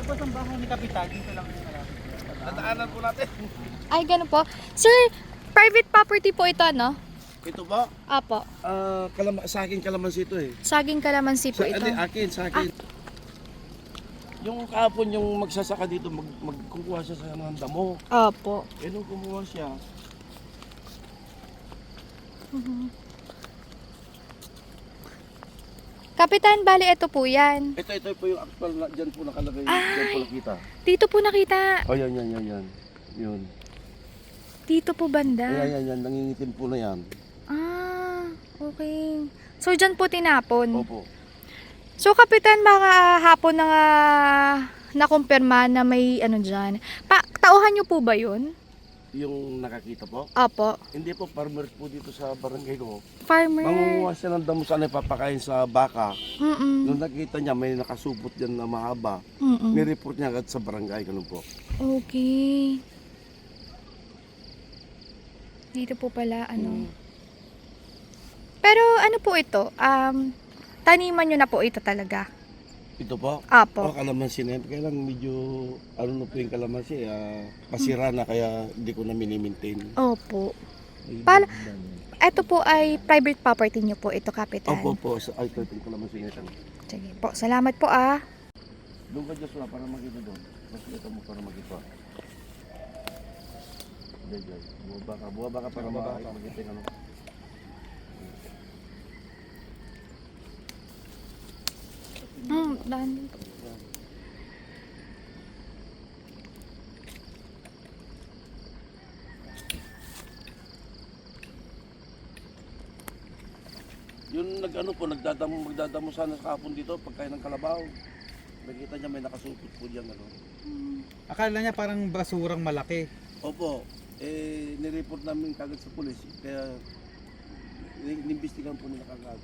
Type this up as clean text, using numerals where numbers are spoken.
po sa bahay ni Kapitan, dito lang sa malapit. Tataanan po natin. Ay, ganun po. Sir, private property po ito, no? Ito ba? Apo. Sa akin kalamansi ito eh. Saging kalamansi po ito. Sa akin. Yung kahapon yung magsasaka dito, magkukuha siya sa ng damo. Opo. Eh nung kumuha siya, Kapitan, bali ito po yan. ito po yung actual na dyan po nakalagay. Dyan po nakita. Dito po nakita. Oh, yan. Yun. Dito po banda. Yan. Nangingitim po na yan. Ah, okay. So, dyan po tinapon. Opo. So, Kapitan, mga hapon na nga nakumpirma na may ano dyan. Tauhan nyo po ba yun? Yung nakakita po. Opo. Hindi po, farmers po dito sa barangay ko. Farmer. Mangunguha siya ng damo sana ipapakain sa baka. Mm-mm. Nung nakita niya may nakasupot dyan na mahaba, Mm-mm. nireport niya agad sa barangay. Ganun po. Okay. Dito po pala, ano. Pero ano po ito? Taniman nyo na po ito talaga. Ito po. Apo. Kalamansi na yan. Kaya lang medyo, ano na po yung kalamansi, pasira na kaya hindi ko na mini-maintain. Opo. Ito po ay private property nyo po ito, Kapitan. Opo. Ito yung kalamansi na ito. Sige po. Salamat po ah. Doon ka Joshua para makita doon. Mas ito mo para makita. Diyan. Buwaba ka para makita yung ano. Daan. Yung magdadamo sana sa kapon dito pagkain ng kalabaw. Nakita niya may nakasupot po diyan ano. Akala niya parang basurang malaki. Opo, nireport namin kagad sa pulis kaya inimbestigahan po nila kagad.